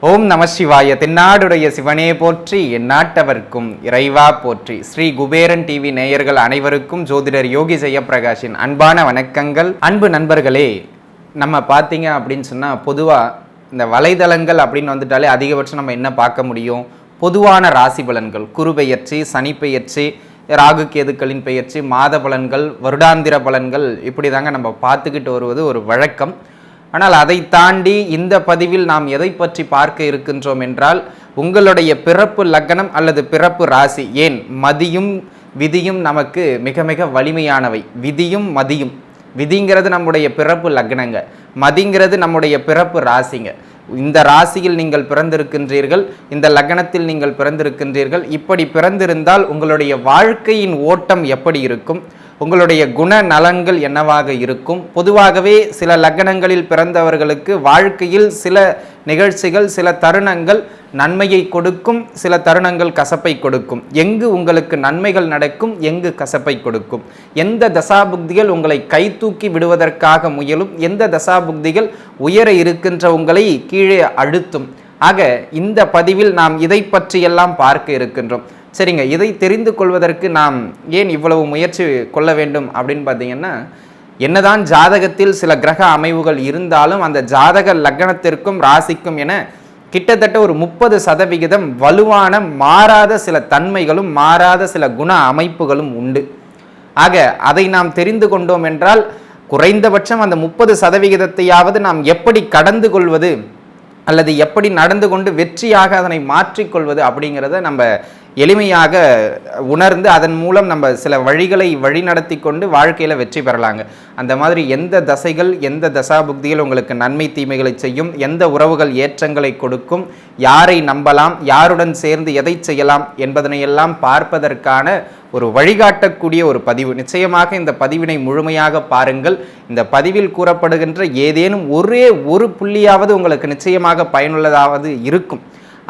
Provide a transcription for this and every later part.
ஓம் நம சிவாய. தென்னாடுடைய சிவனே போற்றி, எந்நாட்டவர்க்கும் இறைவா போற்றி. ஸ்ரீ குபேரன் டிவி நேயர்கள் அனைவருக்கும் ஜோதிடர் யோகி ஜெயப்பிரகாஷின் அன்பான வணக்கங்கள். அன்பு நண்பர்களே, நம்ம பார்த்தீங்க அப்படின்னு சொன்னால் பொதுவாக இந்த வலைதளங்கள் அப்படின்னு வந்துட்டாலே அதிகபட்சம் நம்ம என்ன பார்க்க முடியும்? பொதுவான ராசி பலன்கள், குரு பெயர்ச்சி, சனி பெயர்ச்சி, ராகு கேதுக்களின் பெயர்ச்சி, மாத பலன்கள், வருடாந்திர பலன்கள், இப்படி தாங்க நம்ம பார்த்துக்கிட்டு வருவது ஒரு வழக்கம். ஆனால் அதை தாண்டி இந்த பதிவில் நாம் எதை பற்றி பார்க்க இருக்கின்றோம் என்றால், உங்களுடைய பிறப்பு லக்னம் அல்லது பிறப்பு ராசி, ஏன் மதியும் விதியும் நமக்கு மிக மிக வலிமையானவை. விதியும் மதியும், விதிங்கிறது நம்முடைய பிறப்பு லக்னங்க, மதிங்கிறது நம்முடைய பிறப்பு ராசிங்க. இந்த ராசியில் நீங்கள் பிறந்திருக்கின்றீர்கள், இந்த லக்னத்தில் நீங்கள் பிறந்திருக்கின்றீர்கள். இப்படி பிறந்திருந்தால் உங்களுடைய வாழ்க்கையின் ஓட்டம் எப்படி இருக்கும்? உங்களுடைய குண நலன்கள் என்னவாக இருக்கும்? பொதுவாகவே சில லக்னங்களில் பிறந்தவர்களுக்கு வாழ்க்கையில் சில நிகழ்ச்சிகள், சில தருணங்கள் நன்மையை கொடுக்கும், சில தருணங்கள் கசப்பை கொடுக்கும். எங்கு உங்களுக்கு நன்மைகள் நடக்கும், எங்கு கசப்பை கொடுக்கும்? எந்த தசாபுக்திகள் உங்களை கை தூக்கி விடுவதற்காக முயலும், எந்த தசாபுக்திகள் உயர இருக்கின்ற உங்களை கீழே அழுத்தும்? ஆக இந்த பதிவில் நாம் இதை பற்றியெல்லாம் பார்க்க இருக்கின்றோம். சரிங்க, இதை தெரிந்து கொள்வதற்கு நாம் ஏன் இவ்வளவு முயற்சி கொள்ள வேண்டும் அப்படின்னு பார்த்தீங்கன்னா, என்னதான் ஜாதகத்தில் சில கிரக அமைவுகள் இருந்தாலும் அந்த ஜாதக லக்னத்திற்கும் ராசிக்கும் என கிட்டத்தட்ட ஒரு 30% வலுவான மாறாத சில தன்மைகளும் மாறாத சில குண அமைப்புகளும் உண்டு. ஆக அதை நாம் தெரிந்து கொண்டோம் என்றால் குறைந்தபட்சம் அந்த 30%ஐயாவது நாம் எப்படி கடந்து கொள்வது அல்லது எப்படி நடந்து கொண்டு வெற்றியாக அதனை மாற்றிக்கொள்வது அப்படிங்கிறத நம்ம எளிமையாக உணர்ந்து அதன் மூலம் நம்ம சில வழிகளை வழி நடத்தி கொண்டு வாழ்க்கையில் வெற்றி பெறலாங்க. அந்த மாதிரி எந்த தசைகள், எந்த தசாபுக்திகள் உங்களுக்கு நன்மை தீமைகளை செய்யும், எந்த உறவுகள் ஏற்றங்களை கொடுக்கும், யாரை நம்பலாம், யாருடன் சேர்ந்து எதை செய்யலாம் என்பதனையெல்லாம் பார்ப்பதற்கான ஒரு வழிகாட்டக்கூடிய ஒரு பதிவு. நிச்சயமாக இந்த பதிவினை முழுமையாக பாருங்கள். இந்த பதிவில் கூறப்படுகின்ற ஏதேனும் ஒரே ஒரு புள்ளியாவது உங்களுக்கு நிச்சயமாக பயனுள்ளதாவது இருக்கும்.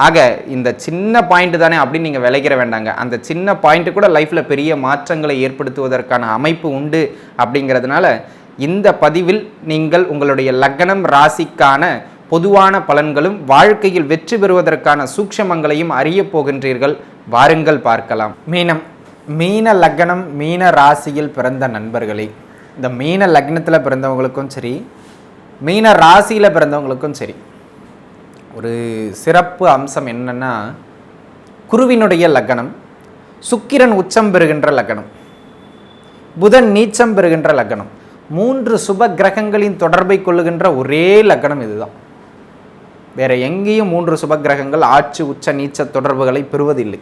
ஆக இந்த சின்ன பாயிண்ட் தானே அப்படின்னு நீங்கள் விளைக்கிற வேண்டாங்க. அந்த சின்ன பாயிண்ட்டு கூட லைஃப்பில் பெரிய மாற்றங்களை ஏற்படுத்துவதற்கான அமைப்பு உண்டு. அப்படிங்கிறதுனால இந்த பதிவில் நீங்கள் உங்களுடைய லக்னம் ராசிக்கான பொதுவான பலன்களும் வாழ்க்கையில் வெற்றி பெறுவதற்கான சூக்ஷமங்களையும் அறிய போகின்றீர்கள். வாருங்கள் பார்க்கலாம். மீன லக்னம், மீன ராசியில் பிறந்த நண்பர்களே, இந்த மீன லக்னத்தில் பிறந்தவங்களுக்கும் சரி, மீன ராசியில் பிறந்தவங்களுக்கும் சரி, ஒரு சிறப்பு அம்சம் என்னன்னா, குருவினுடைய லக்னம், சுக்கிரன் உச்சம் பெறுகின்ற லக்னம், புதன் நீச்சம் பெறுகின்ற லக்னம், 3 சுப கிரகங்களின் தொடர்பை கொள்ளுகின்ற ஒரே லக்னம் இதுதான். வேற எங்கேயும் 3 சுப கிரகங்கள் ஆட்சி உச்ச நீச்ச தொடர்புகளை பெறுவதில்லை.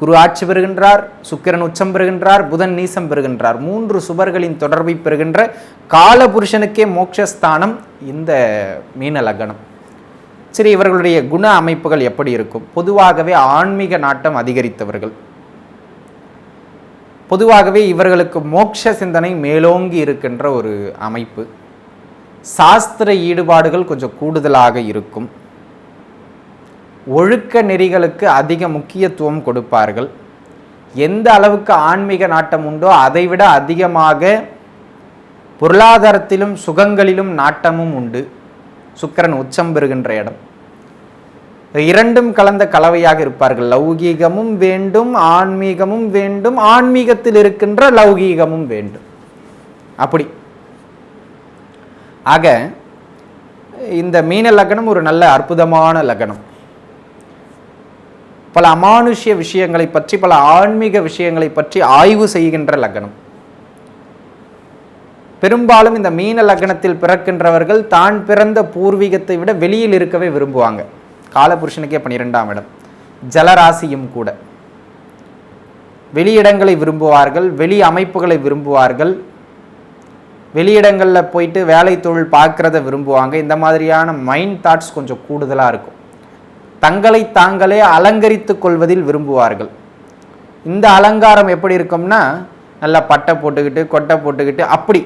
குரு ஆட்சி பெறுகின்றார், சுக்கிரன் உச்சம் பெறுகின்றார், புதன் நீசம் பெறுகின்றார். 3 சுபர்களின் தொடர்பை பெறுகின்ற காலபுருஷனுக்கே மோட்சஸ்தானம் இந்த மீன லக்னம். சரி, இவர்களுடைய குண அமைப்புகள் எப்படி இருக்கும்? பொதுவாகவே ஆன்மீக நாட்டம் அதிகரித்தவர்கள், பொதுவாகவே இவர்களுக்கு மோட்ச சிந்தனை மேலோங்கி இருக்கின்ற ஒரு அமைப்பு. சாஸ்திர ஈடுபாடுகள் கொஞ்சம் கூடுதலாக இருக்கும். ஒழுக்க நெறிகளுக்கு அதிக முக்கியத்துவம் கொடுப்பார்கள். எந்த அளவுக்கு ஆன்மீக நாட்டம் உண்டோ அதைவிட அதிகமாக பொருளாதாரத்திலும் சுகங்களிலும் நாட்டமும் உண்டு. சுக்கிரன் உச்சம் பெறுகின்ற இடம். இரண்டும் கலந்த கலவையாக இருப்பார்கள். லௌகீகமும் வேண்டும், ஆன்மீகமும் வேண்டும், ஆன்மீகத்தில் இருக்கின்ற லௌகீகமும் வேண்டும். அப்படி ஆக இந்த மீன லக்னம் ஒரு நல்ல அற்புதமான லக்னம். பல அமானுஷ்ய விஷயங்களை பற்றி, பல ஆன்மீக விஷயங்களை பற்றி ஆய்வு செய்கின்ற லக்னம். பெரும்பாலும் இந்த மீன லக்னத்தில் பிறக்கின்றவர்கள் தான் பிறந்த பூர்வீகத்தை விட வெளியில் இருக்கவே விரும்புவாங்க. காலபுருஷனுக்கே 12ஆம் இடம், ஜலராசியும் கூட. வெளியிடங்களை விரும்புவார்கள், வெளி அமைப்புகளை விரும்புவார்கள், வெளியிடங்களில் போயிட்டு வேலை தொழில் பார்க்குறத விரும்புவாங்க. இந்த மாதிரியான மைண்ட் தாட்ஸ் கொஞ்சம் கூடுதலாக இருக்கும். தங்களை தாங்களே அலங்கரித்து கொள்வதில் விரும்புவார்கள். இந்த அலங்காரம் எப்படி இருக்கும்னா, நல்லா பட்டை போட்டுக்கிட்டு கொட்டை போட்டுக்கிட்டு அப்படி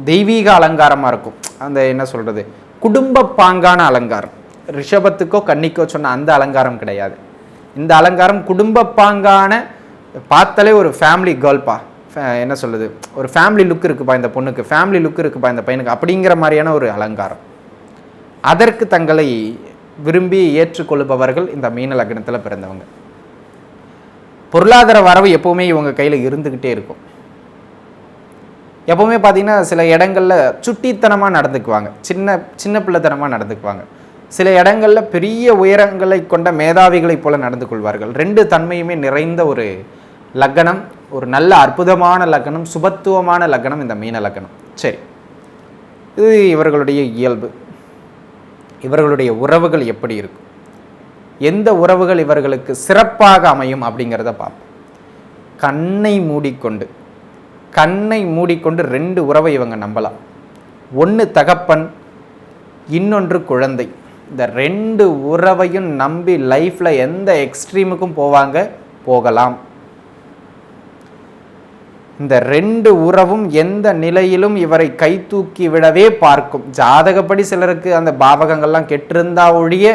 தெய்வீக அலங்காரமாக இருக்கும். அந்த என்ன சொல்கிறது, குடும்ப பாங்கான அலங்காரம். ரிஷபத்துக்கோ கன்னிக்கோ சொன்ன அந்த அலங்காரம் கிடையாது. இந்த அலங்காரம் குடும்ப பாங்கான, பார்த்தாலே ஒரு ஃபேமிலி கேர்ள்பா, என்ன சொல்லுது, ஒரு ஃபேமிலி லுக் இருக்குப்பா இந்த பொண்ணுக்கு, ஃபேமிலி லுக் இருக்குப்பா இந்த பையனுக்கு அப்படிங்கிற மாதிரியான ஒரு அலங்காரம். அதற்கு தங்களை விரும்பி ஏற்றுக்கொள்பவர்கள் இந்த மீன லக்னத்தில் பிறந்தவங்க. பொருளாதார வரவு எப்போவுமே இவங்க கையில் இருந்துக்கிட்டே இருக்கும். எப்போவுமே பார்த்தீங்கன்னா சில இடங்களில் சுட்டித்தனமாக நடந்துக்குவாங்க, சின்ன பிள்ளைத்தனமாக நடந்துக்குவாங்க. சில இடங்களில் பெரிய உயரங்களை கொண்ட மேதாவிகளைப் போல நடந்து கொள்வார்கள். 2 தன்மையுமே நிறைந்த ஒரு லக்னம், ஒரு நல்ல அற்புதமான லக்னம், சுபத்துவமான லக்னம் இந்த மீன லக்னம். சரி, இது இவர்களுடைய இயல்பு. இவர்களுடைய உறவுகள் எப்படி இருக்கும், எந்த உறவுகள் இவர்களுக்கு சிறப்பாக அமையும் அப்படிங்கிறத பார்ப்போம். கண்ணை மூடிக்கொண்டு 2 உறவை இவங்க நம்பலாம். ஒன்று தகப்பன், இன்னொன்று குழந்தை. இந்த 2 உறவையும் நம்பி லைஃப்பில் எந்த எக்ஸ்ட்ரீமுக்கும் போகலாம். இந்த 2 உறவும் எந்த நிலையிலும் இவரை கை தூக்கி விடவே பார்க்கும். ஜாதகப்படி சிலருக்கு அந்த பாவகங்கள்லாம் கெட்டிருந்தா ஒழிய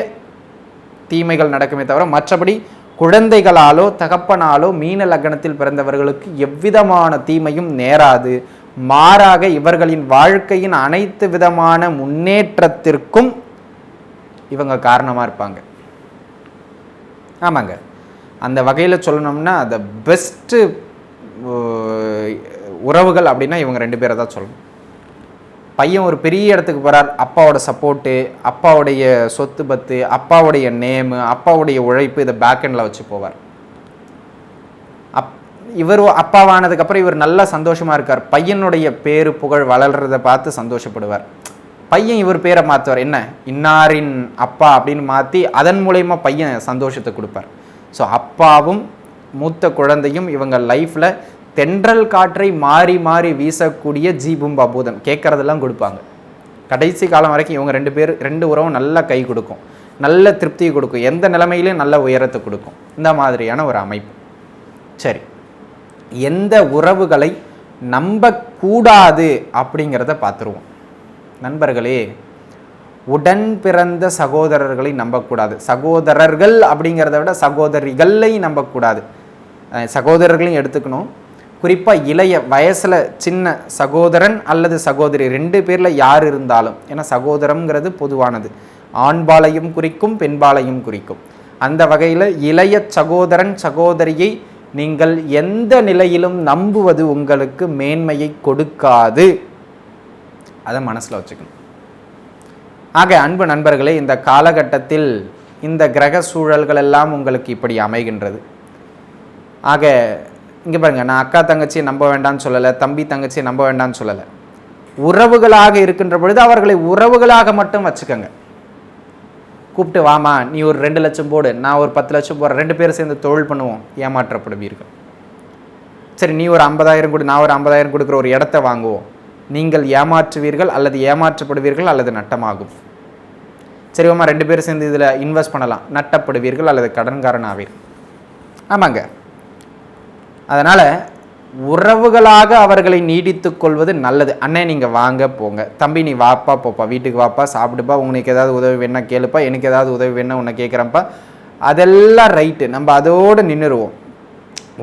தீமைகள் நடக்குமே தவிர, மற்றபடி குழந்தைகளாலோ தகப்பனாலோ மீன லக்னத்தில் பிறந்தவர்களுக்கு எவ்விதமான தீமையும் நேராது. மாறாக இவர்களின் வாழ்க்கையின் அனைத்து விதமான முன்னேற்றத்திற்கும் இவங்க காரணமாக இருப்பாங்க. ஆமாங்க, அந்த வகையில் சொல்லணும்னா அந்த பெஸ்ட்டு உறவுகள் அப்படின்னா இவங்க 2 பேரை தான் சொல்லணும். பையன் ஒரு பெரிய இடத்துக்கு போகிறார், அப்பாவோட சப்போர்ட்டு, அப்பாவுடைய சொத்து பத்து, அப்பாவுடைய நேமு, அப்பாவுடைய உழைப்பு, இதை பேக்கெண்டில் வச்சு போவார். இவர் அப்பாவானதுக்கப்புறம் இவர் நல்லா சந்தோஷமாக இருக்கார். பையனுடைய பேரு புகழ் வளர்றதை பார்த்து சந்தோஷப்படுவார். பையன் இவர் பேரை மாற்றுவார், என்ன இன்னாரின் அப்பா அப்படின்னு மாற்றி அதன் மூலயமா பையன் சந்தோஷத்தை கொடுப்பார். ஸோ அப்பாவும் மூத்த குழந்தையும் இவங்க லைஃப்பில் தென்றல் காற்றை மாறி மாறி வீசக்கூடிய ஜீபும் பாபூதன் கேட்குறதெல்லாம் கொடுப்பாங்க. கடைசி காலம் வரைக்கும் இவங்க 2 உறவும் நல்லா கை கொடுக்கும், நல்ல திருப்தியை கொடுக்கும், எந்த நிலைமையிலையும் நல்ல உயரத்தை கொடுக்கும். இந்த மாதிரியான ஒரு அமைப்பு. சரி, எந்த உறவுகளை நம்பக்கூடாது அப்படிங்கிறத பார்த்துருவோம். நண்பர்களே, உடன் பிறந்த சகோதரர்களை நம்பக்கூடாது. சகோதரர்கள் அப்படிங்கிறத விட சகோதரிகளை நம்பக்கூடாது. சகோதரர்களையும் எடுத்துக்கணும். குறிப்பாக இளைய வயசில் சின்ன சகோதரன் அல்லது சகோதரி 2 பேரில் யார் இருந்தாலும், ஏன்னா சகோதரம்ங்கிறது பொதுவானது, ஆண்பாலையும் குறிக்கும் பெண்பாலையும் குறிக்கும். அந்த வகையில் இளைய சகோதரன் சகோதரியை நீங்கள் எந்த நிலையிலும் நம்புவது உங்களுக்கு மேன்மையை கொடுக்காது. அதை மனசில் வச்சுக்கணும். ஆக அன்பு நண்பர்களே, இந்த காலகட்டத்தில் இந்த கிரக சூழல்கள் எல்லாம் உங்களுக்கு இப்படி அமைகின்றது. ஆக இங்கே பாருங்கள், நான் அக்கா தங்கச்சியை நம்ப வேண்டாம்னு சொல்லலை, தம்பி தங்கச்சியை நம்ப வேண்டாம்னு சொல்லலை. உறவுகளாக இருக்கின்ற பொழுது அவர்களை உறவுகளாக மட்டும் வச்சுக்கோங்க. கூப்பிட்டு வாமா, நீ ஒரு 2 லட்சம் போடு, நான் ஒரு 10 லட்சம் போடுறேன், 2 பேரும் சேர்ந்து தொழில் பண்ணுவோம், ஏமாற்றப்படுவீர்கள். சரி, நீ ஒரு 50,000 கொடு, நான் ஒரு 50,000 கொடுக்குற ஒரு இடத்த வாங்குவோம், நீங்கள் ஏமாற்றுவீர்கள் அல்லது ஏமாற்றப்படுவீர்கள் அல்லது நட்டமாகும். சரி வாமா, 2 பேரும் சேர்ந்து இதில் இன்வெஸ்ட் பண்ணலாம், நட்டப்படுவீர்கள் அல்லது கடன்காரன் ஆவீர்கள். ஆமாங்க, அதனால் உறவுகளாக அவர்களை நீடித்து கொள்வது நல்லது. அண்ணே நீங்கள் வாங்க போங்க, தம்பி நீ வாப்பா போப்பா, வீட்டுக்கு வாப்பா, சாப்பிடுப்பா, உங்களுக்கு ஏதாவது உதவி வேணா கேளுப்பா, எனக்கு ஏதாவது உதவி வேணா உன்னை கேட்குறப்பா, அதெல்லாம் ரைட்டு, நம்ம அதோடு நின்றுடுவோம்.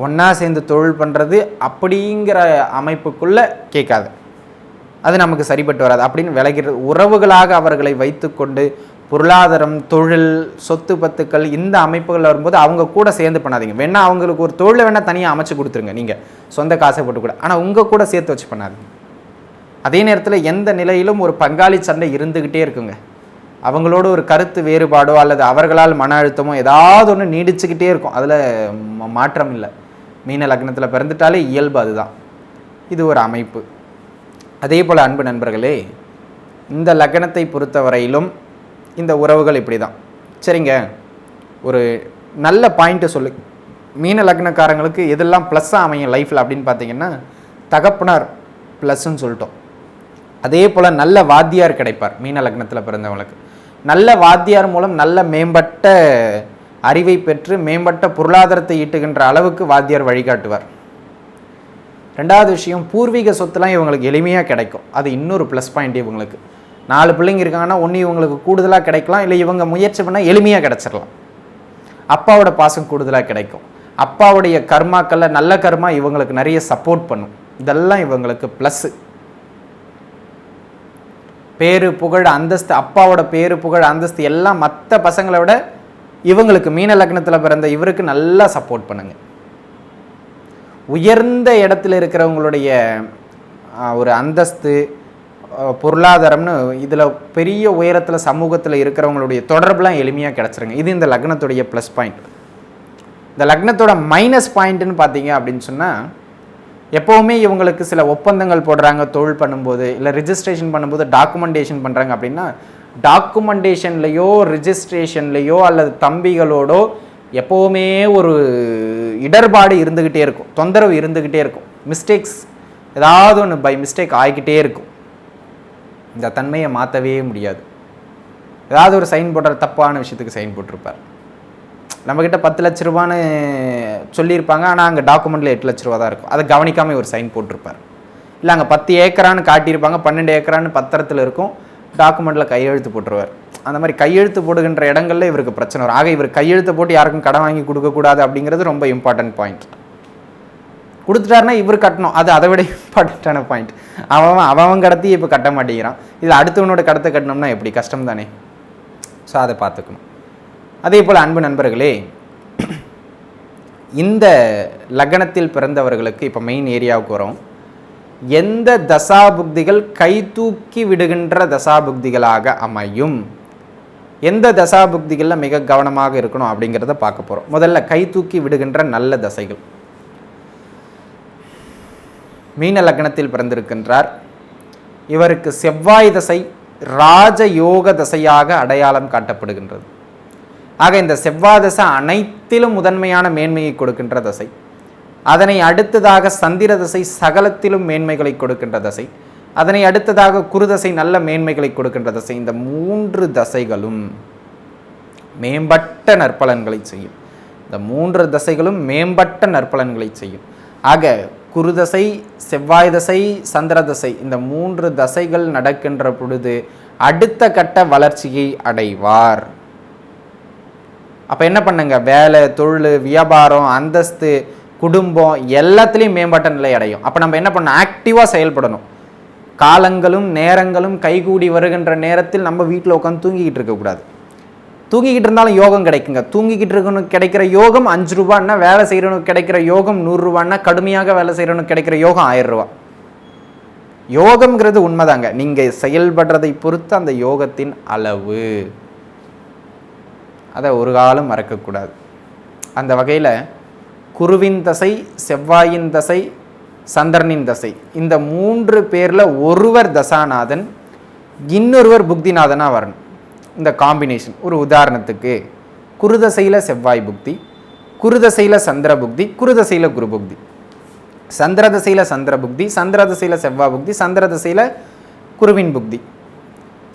ஒன்றா சேர்ந்து தொழில் பண்ணுறது அப்படிங்கிற அமைப்புக்குள்ளே கேட்காது, அது நமக்கு சரிப்பட்டு வராது அப்படின்னு விலகிறது. உறவுகளாக அவர்களை வைத்து கொண்டு பொருளாதாரம், தொழில், சொத்து பத்துக்கள் இந்த அமைப்புகளில் வரும்போது அவங்க கூட சேர்ந்து பண்ணாதீங்க. வேணா அவங்களுக்கு ஒரு தொழிலை வேணால் தனியாக அமைச்சு கொடுத்துருங்க, நீங்கள் சொந்த காசை போட்டு கூட, ஆனால் உங்கள் கூட சேர்த்து வச்சு பண்ணாதீங்க. அதே நேரத்தில் எந்த நிலையிலும் ஒரு பங்காளி சண்டை இருந்துக்கிட்டே இருக்குங்க. அவங்களோட ஒரு கருத்து வேறுபாடோ அல்லது அவர்களால் மன அழுத்தமோ ஏதாவது ஒன்று நீடிச்சுக்கிட்டே இருக்கும். அதில் மாற்றம் இல்லை. மீன லக்னத்தில் பிறந்துட்டாலே இயல்பு அதுதான். இது ஒரு அமைப்பு. அதே போல் அன்பு நண்பர்களே, இந்த லக்னத்தை பொறுத்தவரையிலும் இந்த உறவுகள் இப்படி தான். சரிங்க, ஒரு நல்ல பாயிண்ட்டு சொல்லு. மீன லக்னக்காரங்களுக்கு எதெல்லாம் ப்ளஸ்ஸாக அமையும் லைஃப்பில் அப்படின்னு பார்த்தீங்கன்னா, தகப்பனார் ப்ளஸ்ன்னு சொல்லிட்டோம். அதே போல் நல்ல வாத்தியார் கிடைப்பார். மீன லக்னத்தில் பிறந்தவங்களுக்கு நல்ல வாத்தியார் மூலம் நல்ல மேம்பட்ட அறிவை பெற்று மேம்பட்ட பொருளாதாரத்தை ஈட்டுகின்ற அளவுக்கு வாத்தியார் வழிகாட்டுவார். 2வது விஷயம், பூர்வீக சொத்துலாம் இவங்களுக்கு எளிமையாக கிடைக்கும். அது இன்னொரு ப்ளஸ் பாயிண்ட். இவங்களுக்கு 4 பிள்ளைங்க இருக்காங்கன்னா ஒன்று இவங்களுக்கு கூடுதலாக கிடைக்கலாம், இல்லை இவங்க முயற்சி பண்ணால் எளிமையாக கிடச்சிடலாம். அப்பாவோட பாசம் கூடுதலாக கிடைக்கும். அப்பாவுடைய கர்மாக்களில் நல்ல கர்மா இவங்களுக்கு நிறைய சப்போர்ட் பண்ணும். இதெல்லாம் இவங்களுக்கு ப்ளஸ்ஸு. பேரு புகழ் அந்தஸ்து, அப்பாவோட பேரு புகழ் அந்தஸ்து எல்லாம் மற்ற பசங்களை விட இவங்களுக்கு மீன லக்னத்தில் பிறந்த இவருக்கு நல்லா சப்போர்ட் பண்ணுங்க. உயர்ந்த இடத்துல இருக்கிறவங்களுடைய ஒரு அந்தஸ்து, பொருளாதாரம்னு இதில் பெரிய உயரத்தில் சமூகத்தில் இருக்கிறவங்களுடைய தொடர்புலாம் எளிமையாக கிடச்சிருங்க. இது இந்த லக்னத்துடைய ப்ளஸ் பாயிண்ட். இந்த லக்னத்தோட மைனஸ் பாயிண்ட்டுன்னு பார்த்தீங்க அப்படின்னு சொன்னால், எப்போவுமே இவங்களுக்கு சில ஒப்பந்தங்கள் போடுறாங்க தொழில் பண்ணும்போது, இல்லை ரிஜிஸ்ட்ரேஷன் பண்ணும்போது டாக்குமெண்டேஷன் பண்ணுறாங்க அப்படின்னா, டாக்குமெண்டேஷன்லேயோ ரிஜிஸ்ட்ரேஷன்லேயோ அல்லது தம்பிகளோடோ எப்போவுமே ஒரு இடர்பாடு இருந்துக்கிட்டே இருக்கும், தொந்தரவு இருந்துக்கிட்டே இருக்கும், மிஸ்டேக்ஸ் ஏதாவது ஒன்று பை மிஸ்டேக் ஆகிக்கிட்டே இருக்கும். இந்த தன்மையை மாற்றவே முடியாது. ஏதாவது ஒரு சைன் போடுற தப்பான விஷயத்துக்கு சைன் போட்டிருப்பார். நம்மக்கிட்ட 10 லட்ச ரூபான்னு சொல்லியிருப்பாங்க, ஆனால் அங்கே டாக்குமெண்ட்டில் 8 லட்ச ரூபா தான் இருக்கும். அதை கவனிக்காமல் ஒரு சைன் போட்டிருப்பார். இல்லை அங்கே 10 ஏக்கரான்னு காட்டியிருப்பாங்க, 12 ஏக்கரான்னு பத்திரத்தில் இருக்கும், டாக்குமெண்ட்டில் கையெழுத்து போட்டுருவார். அந்த மாதிரி கையெழுத்து போடுகின்ற இடங்களில் இவருக்கு பிரச்சனை வரும். ஆக இவர் கையெழுத்து போட்டு யாருக்கும் கடன் வாங்கி கொடுக்கக்கூடாது அப்படிங்கிறது ரொம்ப இம்பார்ட்டன்ட் பாயிண்ட். கொடுத்துட்டாருன்னா இவர் கட்டணும், அது அதை விட இம்பார்ட்டண்ட்டான பாயிண்ட். அவன் கடத்தி இப்போ கட்ட மாட்டேங்கிறான், இதில் அடுத்தவனோட கடத்தை கட்டணும்னா எப்படி கஷ்டம் தானே. ஸோ அதை பார்த்துக்கணும். அதே போல் அன்பு நண்பர்களே, இந்த லக்னத்தில் பிறந்தவர்களுக்கு இப்போ மெயின் ஏரியாவுக்கு வரும். எந்த தசாபுக்திகள் கை தூக்கி விடுகின்ற தசாபுக்திகளாக அமையும், எந்த தசாபுக்திகளில் மிக கவனமாக இருக்கணும் அப்படிங்கிறத பார்க்க போகிறோம். முதல்ல கை தூக்கி விடுகின்ற நல்ல தசைகள். மீன லக்னத்தில் பிறந்திருக்கின்றார். இவருக்கு செவ்வாய் தசை ராஜயோக தசையாக அடையாளம் காட்டப்படுகின்றது. ஆக இந்த செவ்வாய் தசை அனைத்திலும் முதன்மையான மேன்மையை கொடுக்கின்ற தசை. அதனை அடுத்ததாக சந்திர தசை சகலத்திலும் மேன்மைகளை கொடுக்கின்ற தசை. அதனை அடுத்ததாக குருதசை நல்ல மேன்மைகளை கொடுக்கின்ற தசை. இந்த 3 தசைகளும் மேம்பட்ட நற்பலன்களை செய்யும். இந்த 3 தசைகளும் மேம்பட்ட நற்பலன்களை செய்யும். ஆக குருதசை, செவ்வாய் தசை, சந்திர தசை, இந்த 3 தசைகள் நடக்கின்ற பொழுது அடுத்த கட்ட வளர்ச்சியை அடைவார். அப்போ என்ன பண்ணுங்க, வேலை, தொழில், வியாபாரம், அந்தஸ்து, குடும்பம் எல்லாத்துலேயும் மேம்பட்ட நிலை அடையும். அப்போ நம்ம என்ன பண்ணணும், ஆக்டிவாக செயல்படணும். காலங்களும் நேரங்களும் கைகூடி வருகின்ற நேரத்தில் நம்ம வீட்டில் உட்காந்து தூங்கிக்கிட்டு இருக்கக்கூடாது. தூங்கிக்கிட்டு இருந்தாலும் யோகம் கிடைக்குங்க. தூங்கிக்கிட்டு இருக்கணும் கிடைக்கிற யோகம் 5 ரூபான்னா, வேலை செய்கிறவனுக்கு கிடைக்கிற யோகம் 100 ரூபான்னா, கடுமையாக வேலை செய்கிறவனுக்கு கிடைக்கிற யோகம் 1000 ரூபா. யோகம்ங்கிறது உண்மைதாங்க, நீங்கள் செயல்படுறதை பொறுத்து அந்த யோகத்தின் அளவு, அதை ஒரு காலம் மறக்கக்கூடாது. அந்த வகையில் குருவின் தசை, செவ்வாயின் தசை, சந்திரனின் தசை, இந்த 3 பேரில் ஒருவர் தசாநாதன், இன்னொருவர் புக்திநாதனாக வரணும். இந்த காம்பினேஷன் ஒரு உதாரணத்துக்கு குருதசையில் செவ்வாய் புக்தி, குருதசையில் சந்திர புக்தி, குருதசையில் குரு புக்தி, சந்திர தசையில் சந்திர புக்தி, சந்திர தசையில் செவ்வாய் புக்தி, சந்திர தசையில் குருவின் புக்தி,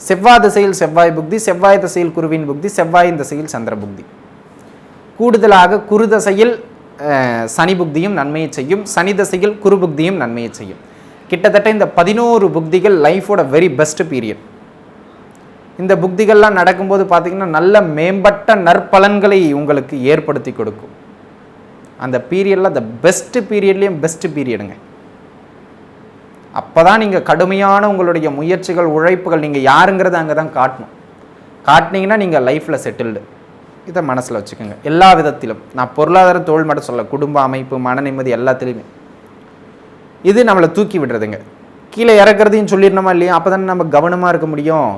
செவ்வாய் திசையில் செவ்வாய் புக்தி, செவ்வாய் திசையில் குருவின் புக்தி, செவ்வாயின் திசையில் சந்திர புக்தி. கூடுதலாக குரு தசையில் சனி புக்தியும் நன்மையை செய்யும், சனி தசையில் குரு புக்தியும் நன்மையை செய்யும். கிட்டத்தட்ட இந்த 11 புக்திகள் லைஃபோட வெரி பெஸ்ட் பீரியட். இந்த புக்திகள்லாம் நடக்கும்போது பார்த்தீங்கன்னா நல்ல மேம்பட்ட நற்பலன்களை உங்களுக்கு ஏற்படுத்தி கொடுக்கும். அந்த பீரியடில் அந்த பெஸ்ட் பீரியட்லேயும் பெஸ்ட் பீரியடுங்க. அப்போ தான் நீங்கள் கடுமையான உங்களுடைய முயற்சிகள், உழைப்புகள், நீங்கள் யாருங்கிறத அங்கே தான் காட்டணும். காட்டினீங்கன்னா நீங்கள் லைஃப்பில் செட்டில்டு. இதை மனசில் வச்சுக்கோங்க. எல்லா விதத்திலும், நான் பொருளாதார தொழில் மட்டும் சொல்ல, குடும்ப அமைப்பு, மன நிம்மதி எல்லாத்துலேயுமே இது நம்மளை தூக்கி விடுறதுங்க. கீழே இறக்குறதையும் சொல்லிடணுமா இல்லையா? அப்போ தானே நம்ம கவனமாக இருக்க முடியும்.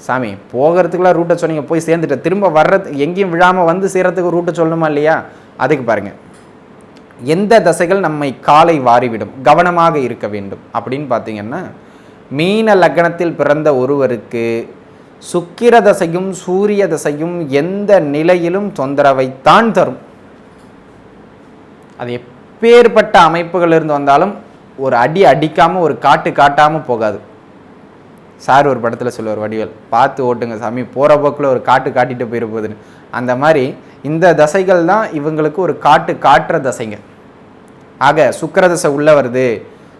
சாமி போகிறதுக்குலாம் ரூட்டை சொன்னீங்க, போய் சேர்ந்துட்ட, திரும்ப வர்றது எங்கேயும் விழாமல் வந்து சேர்கிறதுக்கு ரூட்டை சொல்லணுமா இல்லையா? அதுக்கு பாருங்கள், எந்த தசைகள் நம்மை காலை வாரிவிடும், கவனமாக இருக்க வேண்டும் அப்படின்னு பார்த்தீங்கன்னா, மீன லக்னத்தில் பிறந்த ஒருவருக்கு சுக்கிர தசையும் சூரிய தசையும் எந்த நிலையிலும் தொந்தரவைத்தான் தரும். அது எப்பேற்பட்ட அமைப்புகள் இருந்து வந்தாலும் ஒரு அடி அடிக்காமல், ஒரு காட்டு காட்டாமல் போகாது. சார் ஒரு படத்தில் சொல்லுவார், வடிவேல், பார்த்து ஓட்டுங்க சாமி, போகிற போக்கில் ஒரு காட்டு காட்டிட்டு போயிட போகுதுன்னு. அந்த மாதிரி இந்த தசைகள் தான் இவங்களுக்கு ஒரு காட்டு காட்டுற தசைங்க. ஆக சுக்கிர தசை உள்ளே வருது,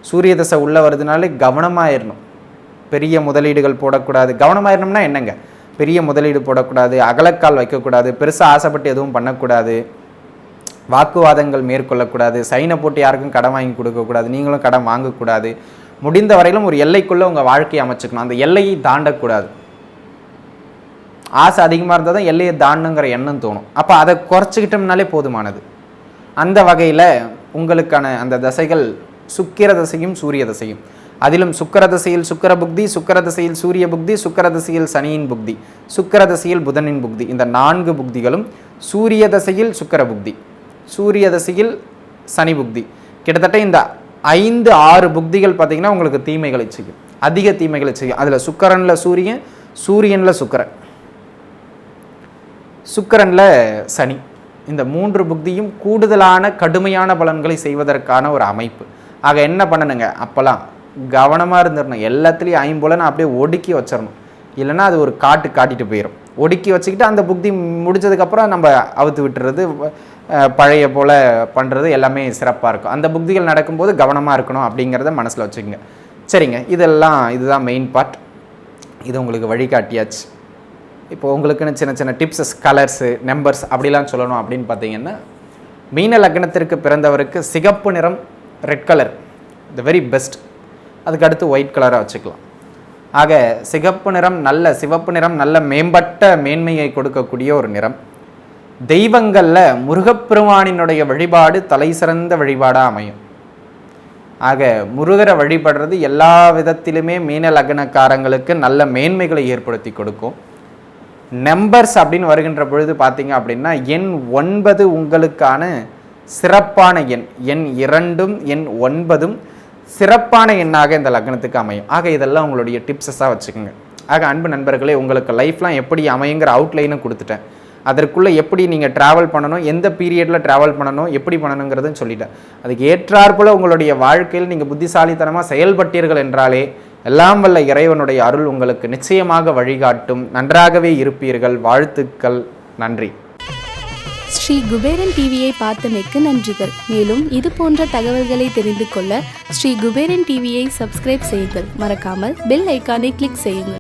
சூரிய தசை உள்ளே வருதுனாலே கவனமாயிடணும். பெரிய முதலீடுகள் போடக்கூடாது. கவனமாயிடணும்னா என்னங்க, பெரிய முதலீடு போடக்கூடாது, அகலக்கால் வைக்கக்கூடாது, பெருசாக ஆசைப்பட்டு எதுவும் பண்ணக்கூடாது, வாக்குவாதங்கள் மேற்கொள்ளக்கூடாது, சைனை போட்டு யாருக்கும் கடன் வாங்கி கொடுக்கக்கூடாது, நீங்களும் கடன் வாங்கக்கூடாது. முடிந்த வரையிலும் ஒரு எல்லைக்குள்ளே உங்கள் வாழ்க்கையை அமைச்சுக்கணும். அந்த எல்லையை தாண்டக்கூடாது. ஆசை அதிகமாக இருந்தால் தான் எல்லையை தாண்டணுங்கிற எண்ணம் தோணும். அப்போ அதை குறைச்சிக்கிட்டோம்னாலே போதுமானது. அந்த வகையில் உங்களுக்கான அந்த தசைகள் சுக்கிர தசையும் சூரிய தசையும். அதிலும் சுக்கிர தசையில் சுக்கிர புக்தி, சுக்கிர தசையில் சூரிய புக்தி, சுக்கிர தசையில் சனியின் புக்தி, சுக்கிர தசையில் புதனின் புக்தி. இந்த 4 புக்திகளும் சூரிய தசையில் சுக்கிர புக்தி, சூரிய தசையில் சனி புக்தி. கிட்டத்தட்ட இந்த 5-6 புக்திகள் பார்த்திங்கன்னா உங்களுக்கு தீமைகளை செய்யும், அதிக தீமைகளை செய்யும். அதில் சுக்கிரனில் சூரியன், சூரியனில் சுக்கிரன், சுக்கிரனில் சனி. இந்த 3 புக்தியும் கூடுதலான கடுமையான பலன்களை செய்வதற்கான ஒரு அமைப்பு. ஆக என்ன பண்ணணுங்க, அப்போல்லாம் கவனமாக இருந்துடணும். எல்லாத்துலேயும் 5 புலனை அப்படியே ஒடுக்கி வச்சிடணும். இல்லைன்னா அது ஒரு காட்டிட்டு போயிடும். ஒடுக்கி வச்சுக்கிட்டு அந்த புக்தி முடிஞ்சதுக்கப்புறம் நம்ம அவுத்து விட்டுறது, பழைய போல் பண்ணுறது எல்லாமே சிறப்பாக இருக்கும். அந்த புக்திகள் நடக்கும்போது கவனமாக இருக்கணும் அப்படிங்கிறத மனசில் வச்சுக்கோங்க. சரிங்க, இதுதான் மெயின் பார்ட். இது உங்களுக்கு வழிகாட்டியாச்சு. இப்போ உங்களுக்குன்னு சின்ன சின்ன டிப்ஸஸ், கலர்ஸு, நம்பர்ஸ் அப்படிலாம் சொல்லணும் அப்படின்னு பார்த்தீங்கன்னா, மீன லக்னத்திற்கு பிறந்தவருக்கு சிகப்பு நிறம், red colour the very best. அதுக்கு அடுத்து ஒயிட் கலராக வச்சுக்கலாம். ஆக சிவப்பு நிறம் நல்ல மேம்பட்ட மேன்மையை கொடுக்கக்கூடிய ஒரு நிறம். தெய்வங்களில் முருகப்பெருமானினுடைய வழிபாடு தலை சிறந்த வழிபாடாக அமையும். ஆக முருகரை வழிபடுறது எல்லா விதத்திலுமே மீன லக்னக்காரங்களுக்கு நல்ல மேன்மைகளை ஏற்படுத்தி கொடுக்கும். நம்பர்ஸ் அப்படின்னு வருகின்ற பொழுது பார்த்தீங்க அப்படின்னா, எண் 9 உங்களுக்கான சிறப்பான எண். எண் 2ம் எண் 9ம் சிறப்பான எண்ணாக இந்த லக்னத்துக்கு அமையும். ஆக இதெல்லாம் உங்களுடைய டிப்ஸஸாக வச்சுக்கோங்க. ஆக அன்பு நண்பர்களே, உங்களுக்கு லைஃப்லாம் எப்படி அமையுங்கிற அவுட்லைனும் கொடுத்துட்டேன். அதற்குள்ளே எப்படி நீங்கள் ட்ராவல் பண்ணணும், எந்த பீரியடில் ட்ராவல் பண்ணணும், எப்படி பண்ணணுங்கிறதுன்னு சொல்லிட்டேன். அதுக்கு ஏற்றாற்போல் உங்களுடைய வாழ்க்கையில் நீங்கள் புத்திசாலித்தனமாக செயல்பட்டீர்கள் என்றாலே எல்லாம் வல்ல இறைவனுடைய அருள் உங்களுக்கு நிச்சயமாக வழிகாட்டும். நன்றாகவே இருப்பீர்கள். வாழ்த்துக்கள். நன்றி. ஸ்ரீ குபேரன் டிவியை பார்த்தமைக்கு நன்றிகள். மேலும் இது போன்ற தகவல்களை தெரிந்து கொள்ள ஸ்ரீ குபேரன் டிவியை சப்ஸ்கிரைப் செய்யுங்கள். மறக்காமல் பெல் ஐக்கானை கிளிக் செய்யுங்கள்.